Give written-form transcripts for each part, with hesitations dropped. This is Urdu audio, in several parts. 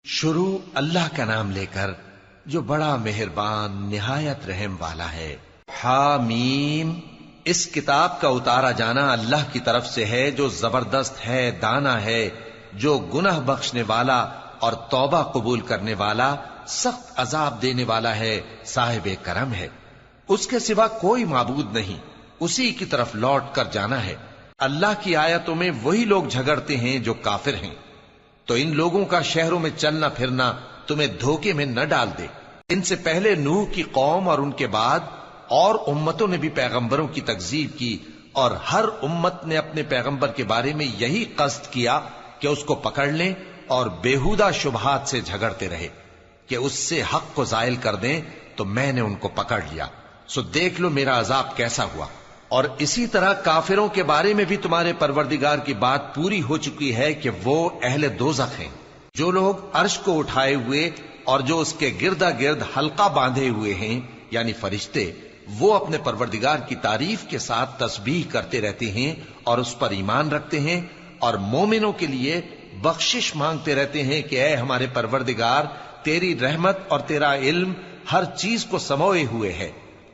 شروع اللہ کا نام لے کر جو بڑا مہربان نہایت رحم والا ہے۔ حامیم، اس کتاب کا اتارا جانا اللہ کی طرف سے ہے جو زبردست ہے، دانا ہے، جو گناہ بخشنے والا اور توبہ قبول کرنے والا، سخت عذاب دینے والا ہے، صاحب کرم ہے۔ اس کے سوا کوئی معبود نہیں، اسی کی طرف لوٹ کر جانا ہے۔ اللہ کی آیتوں میں وہی لوگ جھگڑتے ہیں جو کافر ہیں، تو ان لوگوں کا شہروں میں چلنا پھرنا تمہیں دھوکے میں نہ ڈال دے۔ ان سے پہلے نوح کی قوم اور ان کے بعد اور امتوں نے بھی پیغمبروں کی تکذیب کی، اور ہر امت نے اپنے پیغمبر کے بارے میں یہی قصد کیا کہ اس کو پکڑ لیں اور بیہودہ شبہات سے جھگڑتے رہے کہ اس سے حق کو زائل کر دیں، تو میں نے ان کو پکڑ لیا، سو دیکھ لو میرا عذاب کیسا ہوا۔ اور اسی طرح کافروں کے بارے میں بھی تمہارے پروردگار کی بات پوری ہو چکی ہے کہ وہ اہل دوزخ ہیں۔ جو لوگ عرش کو اٹھائے ہوئے اور جو اس کے گردا گرد حلقہ باندھے ہوئے ہیں یعنی فرشتے، وہ اپنے پروردگار کی تعریف کے ساتھ تسبیح کرتے رہتے ہیں اور اس پر ایمان رکھتے ہیں، اور مومنوں کے لیے بخشش مانگتے رہتے ہیں کہ اے ہمارے پروردگار، تیری رحمت اور تیرا علم ہر چیز کو سموئے ہوئے ہے،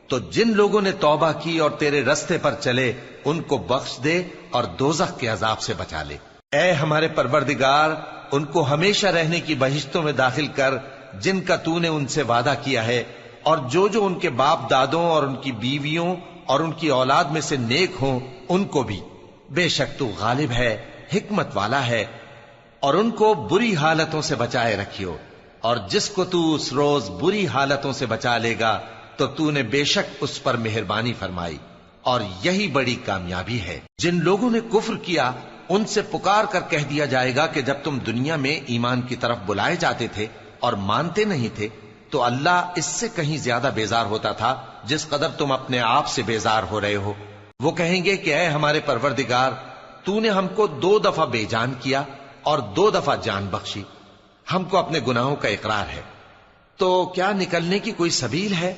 تو جن لوگوں نے توبہ کی اور تیرے رستے پر چلے ان کو بخش دے اور دوزخ کے عذاب سے بچا لے۔ اے ہمارے پروردگار، ان کو ہمیشہ رہنے کی بہشتوں میں داخل کر جن کا تو نے ان سے وعدہ کیا ہے، اور جو جو ان کے باپ دادوں اور ان کی بیویوں اور ان کی اولاد میں سے نیک ہوں ان کو بھی۔ بے شک تو غالب ہے، حکمت والا ہے۔ اور ان کو بری حالتوں سے بچائے رکھیو، اور جس کو تو اس روز بری حالتوں سے بچا لے گا تو نے بے شک اس پر مہربانی فرمائی، اور یہی بڑی کامیابی ہے۔ جن لوگوں نے کفر کیا ان سے پکار کر کہہ دیا جائے گا کہ جب تم دنیا میں ایمان کی طرف بلائے جاتے تھے اور مانتے نہیں تھے تو اللہ اس سے کہیں زیادہ بیزار ہوتا تھا جس قدر تم اپنے آپ سے بیزار ہو رہے ہو۔ وہ کہیں گے کہ اے ہمارے پروردگار، تو نے ہم کو 2 دفعہ بے جان کیا اور 2 دفعہ جان بخشی، ہم کو اپنے گناہوں کا اقرار ہے، تو کیا نکلنے کی کوئی سبیل ہے؟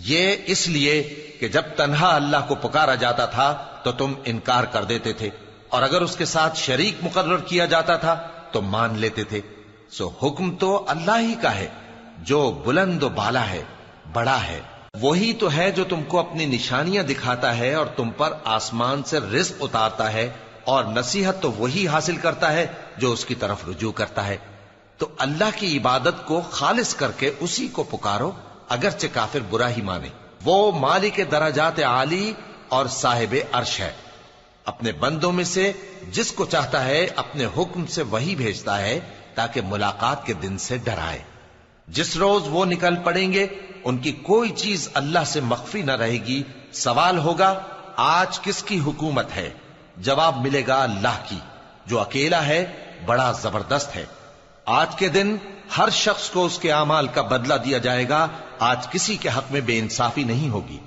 یہ اس لیے کہ جب تنہا اللہ کو پکارا جاتا تھا تو تم انکار کر دیتے تھے، اور اگر اس کے ساتھ شریک مقرر کیا جاتا تھا تو مان لیتے تھے۔ سو حکم تو اللہ ہی کا ہے جو بلند و بالا ہے، بڑا ہے۔ وہی تو ہے جو تم کو اپنی نشانیاں دکھاتا ہے اور تم پر آسمان سے رزق اتارتا ہے، اور نصیحت تو وہی حاصل کرتا ہے جو اس کی طرف رجوع کرتا ہے۔ تو اللہ کی عبادت کو خالص کر کے اسی کو پکارو، اگرچہ کافر برا ہی مانے۔ وہ مالک درجات عالی اور صاحب عرش ہے، اپنے بندوں میں سے جس کو چاہتا ہے اپنے حکم سے وہی بھیجتا ہے تاکہ ملاقات کے دن سے ڈرائے۔ جس روز وہ نکل پڑیں گے ان کی کوئی چیز اللہ سے مخفی نہ رہے گی۔ سوال ہوگا آج کس کی حکومت ہے؟ جواب ملے گا اللہ کی، جو اکیلا ہے، بڑا زبردست ہے۔ آج کے دن ہر شخص کو اس کے اعمال کا بدلہ دیا جائے گا، آج کسی کے حق میں بے انصافی نہیں ہوگی۔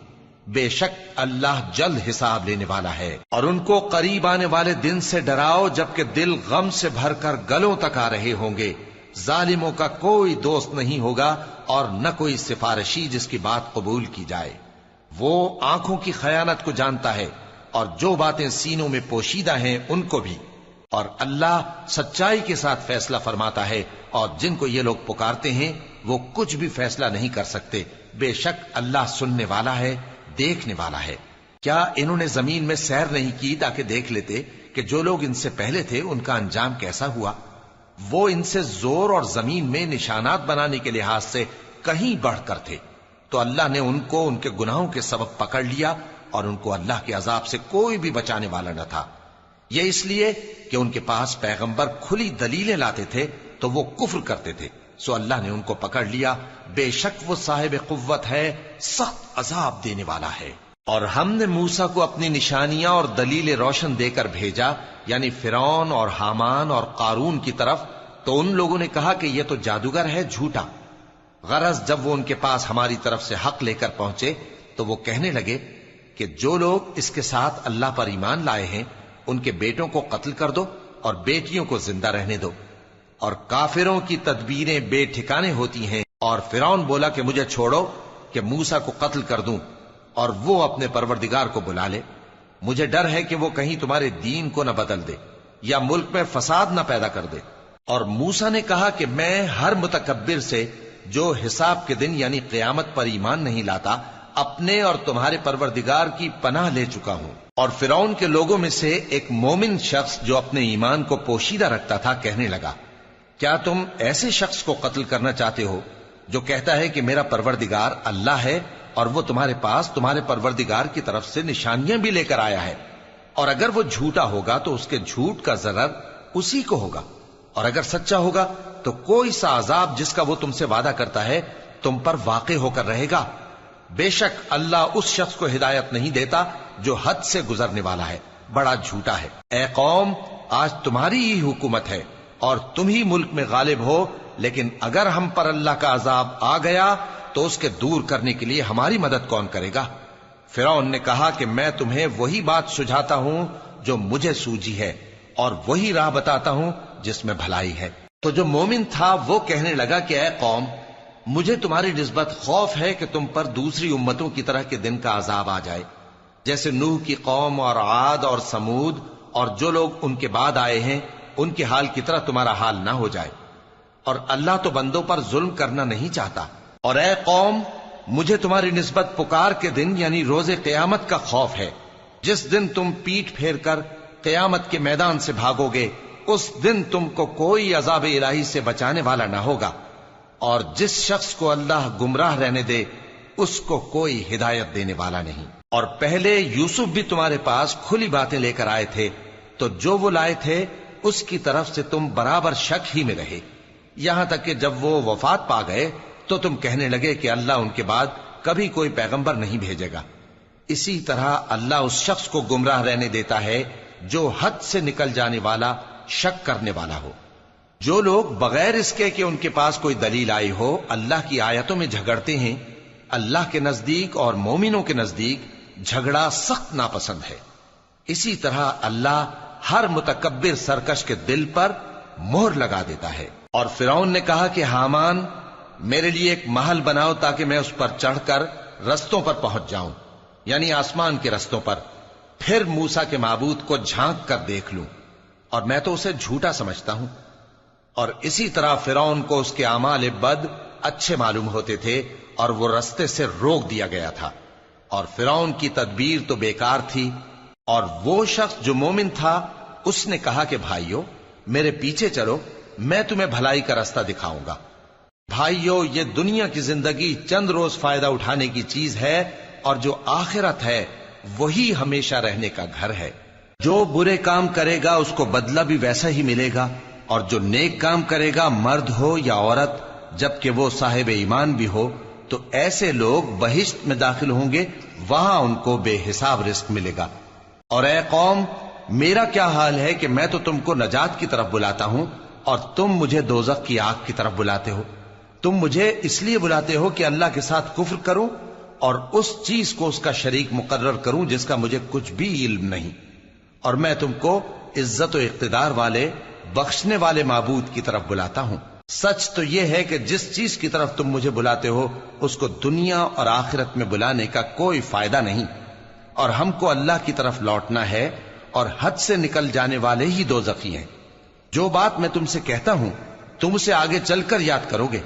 بے شک اللہ جلد حساب لینے والا ہے۔ اور ان کو قریب آنے والے دن سے ڈراؤ جبکہ دل غم سے بھر کر گلوں تک آ رہے ہوں گے۔ ظالموں کا کوئی دوست نہیں ہوگا اور نہ کوئی سفارشی جس کی بات قبول کی جائے۔ وہ آنکھوں کی خیانت کو جانتا ہے اور جو باتیں سینوں میں پوشیدہ ہیں ان کو بھی، اور اللہ سچائی کے ساتھ فیصلہ فرماتا ہے، اور جن کو یہ لوگ پکارتے ہیں وہ کچھ بھی فیصلہ نہیں کر سکتے۔ بے شک اللہ سننے والا ہے، دیکھنے والا ہے۔ کیا انہوں نے زمین میں سیر نہیں کی تاکہ دیکھ لیتے کہ جو لوگ ان سے پہلے تھے ان کا انجام کیسا ہوا؟ وہ ان سے زور اور زمین میں نشانات بنانے کے لحاظ سے کہیں بڑھ کر تھے، تو اللہ نے ان کو ان کے گناہوں کے سبب پکڑ لیا، اور ان کو اللہ کے عذاب سے کوئی بھی بچانے والا نہ تھا۔ یہ اس لیے کہ ان کے پاس پیغمبر کھلی دلیلیں لاتے تھے تو وہ کفر کرتے تھے، سو اللہ نے ان کو پکڑ لیا۔ بے شک وہ صاحب قوت ہے، سخت عذاب دینے والا ہے۔ اور ہم نے موسیٰ کو اپنی نشانیاں اور دلیل روشن دے کر بھیجا، یعنی فرعون اور حامان اور قارون کی طرف، تو ان لوگوں نے کہا کہ یہ تو جادوگر ہے، جھوٹا۔ غرض جب وہ ان کے پاس ہماری طرف سے حق لے کر پہنچے تو وہ کہنے لگے کہ جو لوگ اس کے ساتھ اللہ پر ایمان لائے ہیں ان کے بیٹوں کو قتل کر دو اور بیٹیوں کو زندہ رہنے دو۔ اور کافروں کی تدبیریں بے ٹھکانے ہوتی ہیں، اور فرعون بولا کہ مجھے چھوڑو کہ موسیٰ کو قتل کر دوں اور وہ اپنے پروردگار کو بلا لے۔ مجھے ڈر ہے کہ وہ کہیں تمہارے دین کو نہ بدل دے یا ملک میں فساد نہ پیدا کر دے۔ اور موسیٰ نے کہا کہ میں ہر متکبر سے جو حساب کے دن یعنی قیامت پر ایمان نہیں لاتا اپنے اور تمہارے پروردگار کی پناہ لے چکا ہوں۔ اور فرعون کے لوگوں میں سے ایک مومن شخص جو اپنے ایمان کو پوشیدہ رکھتا تھا کہنے لگا، کیا تم ایسے شخص کو قتل کرنا چاہتے ہو جو کہتا ہے کہ میرا پروردگار اللہ ہے اور وہ تمہارے پاس تمہارے پروردگار کی طرف سے نشانیاں بھی لے کر آیا ہے، اور اگر وہ جھوٹا ہوگا تو اس کے جھوٹ کا ضرر اسی کو ہوگا، اور اگر سچا ہوگا تو کوئی سا عذاب جس کا وہ تم سے وعدہ کرتا ہے تم پر واقع ہو کر رہے گا۔ بے شک اللہ اس شخص کو ہدایت نہیں دیتا جو حد سے گزرنے والا ہے، بڑا جھوٹا ہے۔ اے قوم، آج تمہاری ہی حکومت ہے اور تم ہی ملک میں غالب ہو، لیکن اگر ہم پر اللہ کا عذاب آ گیا تو اس کے دور کرنے کے لیے ہماری مدد کون کرے گا؟ فرعون نے کہا کہ میں تمہیں وہی بات سجھاتا ہوں جو مجھے سوجھی ہے اور وہی راہ بتاتا ہوں جس میں بھلائی ہے۔ تو جو مومن تھا وہ کہنے لگا کہ اے قوم، مجھے تمہاری نسبت خوف ہے کہ تم پر دوسری امتوں کی طرح کے دن کا عذاب آ جائے، جیسے نوح کی قوم اور عاد اور سمود اور جو لوگ ان کے بعد آئے ہیں ان کے حال کی طرح تمہارا حال نہ ہو جائے، اور اللہ تو بندوں پر ظلم کرنا نہیں چاہتا۔ اور اے قوم، مجھے تمہاری نسبت پکار کے دن یعنی روز قیامت کا خوف ہے، جس دن تم پیٹ پھیر کر قیامت کے میدان سے بھاگو گے، اس دن تم کو کوئی عذاب الہی سے بچانے والا نہ ہوگا، اور جس شخص کو اللہ گمراہ رہنے دے اس کو کوئی ہدایت دینے والا نہیں۔ اور پہلے یوسف بھی تمہارے پاس کھلی باتیں لے کر آئے تھے، تو جو وہ لائے تھے اس کی طرف سے تم برابر شک ہی میں رہے، یہاں تک کہ جب وہ وفات پا گئے تو تم کہنے لگے کہ اللہ ان کے بعد کبھی کوئی پیغمبر نہیں بھیجے گا۔ اسی طرح اللہ اس شخص کو گمراہ رہنے دیتا ہے جو حد سے نکل جانے والا، شک کرنے والا ہو۔ جو لوگ بغیر اس کے کہ ان کے پاس کوئی دلیل آئی ہو اللہ کی آیتوں میں جھگڑتے ہیں، اللہ کے نزدیک اور مومنوں کے نزدیک جھگڑا سخت ناپسند ہے۔ اسی طرح اللہ ہر متکبر سرکش کے دل پر مہر لگا دیتا ہے۔ اور فرعون نے کہا کہ حامان، میرے لیے ایک محل بناؤ تاکہ میں اس پر چڑھ کر رستوں پر پہنچ جاؤں، یعنی آسمان کے رستوں پر، پھر موسیٰ کے معبود کو جھانک کر دیکھ لوں، اور میں تو اسے جھوٹا سمجھتا ہوں۔ اور اسی طرح فرعون کو اس کے اعمال بد اچھے معلوم ہوتے تھے اور وہ رستے سے روک دیا گیا تھا، اور فرعون کی تدبیر تو بیکار تھی۔ اور وہ شخص جو مومن تھا اس نے کہا کہ بھائیو، میرے پیچھے چلو، میں تمہیں بھلائی کا رستہ دکھاؤں گا۔ بھائیو، یہ دنیا کی زندگی چند روز فائدہ اٹھانے کی چیز ہے، اور جو آخرت ہے وہی ہمیشہ رہنے کا گھر ہے۔ جو برے کام کرے گا اس کو بدلہ بھی ویسا ہی ملے گا، اور جو نیک کام کرے گا، مرد ہو یا عورت، جبکہ وہ صاحب ایمان بھی ہو، تو ایسے لوگ بہشت میں داخل ہوں گے، وہاں ان کو بے حساب رزق ملے گا۔ اور اے قوم، میرا کیا حال ہے کہ میں تو تم کو نجات کی طرف بلاتا ہوں اور تم مجھے دوزخ کی آگ کی طرف بلاتے ہو۔ تم مجھے اس لیے بلاتے ہو کہ اللہ کے ساتھ کفر کروں اور اس چیز کو اس کا شریک مقرر کروں جس کا مجھے کچھ بھی علم نہیں، اور میں تم کو عزت و اقتدار والے، بخشنے والے معبود کی طرف بلاتا ہوں۔ سچ تو یہ ہے کہ جس چیز کی طرف تم مجھے بلاتے ہو اس کو دنیا اور آخرت میں بلانے کا کوئی فائدہ نہیں، اور ہم کو اللہ کی طرف لوٹنا ہے، اور حد سے نکل جانے والے ہی دوزخی ہیں۔ جو بات میں تم سے کہتا ہوں تم اسے آگے چل کر یاد کرو گے،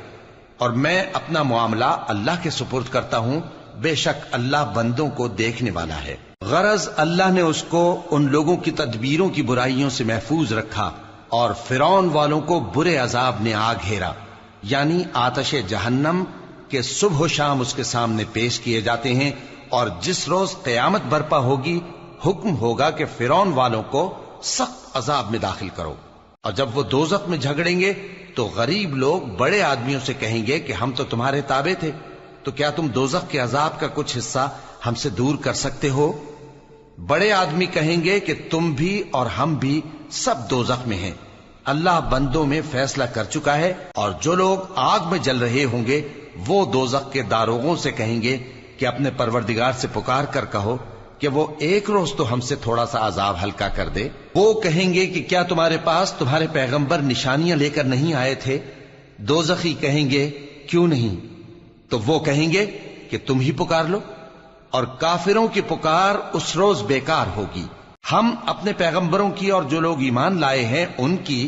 اور میں اپنا معاملہ اللہ کے سپرد کرتا ہوں، بے شک اللہ بندوں کو دیکھنے والا ہے۔ غرض اللہ نے اس کو ان لوگوں کی تدبیروں کی برائیوں سے محفوظ رکھا، اور فرعون والوں کو برے عذاب نے آ گھیرا، یعنی آتش جہنم کے صبح و شام اس کے سامنے پیش کیے جاتے ہیں، اور جس روز قیامت برپا ہوگی حکم ہوگا کہ فرعون والوں کو سخت عذاب میں داخل کرو۔ اور جب وہ دوزخ میں جھگڑیں گے تو غریب لوگ بڑے آدمیوں سے کہیں گے کہ ہم تو تمہارے تابع تھے، تو کیا تم دوزخ کے عذاب کا کچھ حصہ ہم سے دور کر سکتے ہو؟ بڑے آدمی کہیں گے کہ تم بھی اور ہم بھی سب دوزخ میں ہیں، اللہ بندوں میں فیصلہ کر چکا ہے۔ اور جو لوگ آگ میں جل رہے ہوں گے وہ دوزخ کے داروغوں سے کہیں گے کہ اپنے پروردگار سے پکار کر کہو کہ وہ ایک روز تو ہم سے تھوڑا سا عذاب ہلکا کر دے۔ وہ کہیں گے کہ کیا تمہارے پاس تمہارے پیغمبر نشانیاں لے کر نہیں آئے تھے؟ دوزخی کہیں گے کیوں نہیں؟ تو وہ کہیں گے کہ تم ہی پکار لو، اور کافروں کی پکار اس روز بیکار ہوگی۔ ہم اپنے پیغمبروں کی اور جو لوگ ایمان لائے ہیں ان کی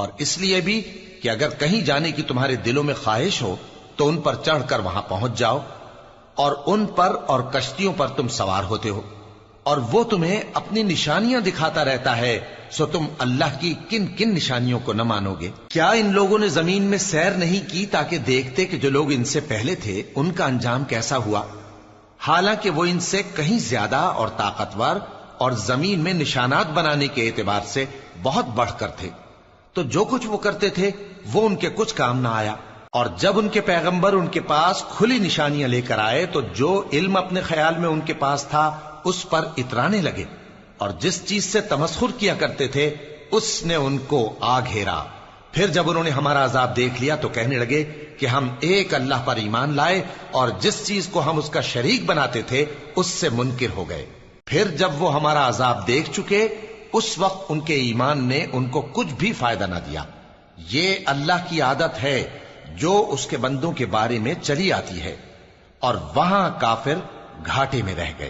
اور اس لیے بھی کہ اگر کہیں جانے کی تمہارے دلوں میں خواہش ہو تو ان پر چڑھ کر وہاں پہنچ جاؤ، اور ان پر اور کشتیوں پر تم سوار ہوتے ہو، اور وہ تمہیں اپنی نشانیاں دکھاتا رہتا ہے، سو تم اللہ کی کن کن نشانیوں کو نہ مانو گے؟ کیا ان لوگوں نے زمین میں سیر نہیں کی تاکہ دیکھتے کہ جو لوگ ان سے پہلے تھے ان کا انجام کیسا ہوا، حالانکہ وہ ان سے کہیں زیادہ اور طاقتور اور زمین میں نشانات بنانے کے اعتبار سے بہت بڑھ کر تھے، تو جو کچھ وہ کرتے تھے وہ ان کے کچھ کام نہ آیا۔ اور جب ان کے پیغمبر ان کے پاس کھلی نشانیاں لے کر آئے تو جو علم اپنے خیال میں ان کے پاس تھا اس پر اترانے لگے، اور جس چیز سے تمسخر کیا کرتے تھے اس نے ان کو آ گھیرا۔ پھر جب انہوں نے ہمارا عذاب دیکھ لیا تو کہنے لگے کہ ہم ایک اللہ پر ایمان لائے، اور جس چیز کو ہم اس کا شریک بناتے تھے اس سے منکر ہو گئے۔ پھر جب وہ ہمارا عذاب دیکھ چکے اس وقت ان کے ایمان نے ان کو کچھ بھی فائدہ نہ دیا۔ یہ اللہ کی عادت ہے جو اس کے بندوں کے بارے میں چلی آتی ہے، اور وہاں کافر گھاٹے میں رہ گئے۔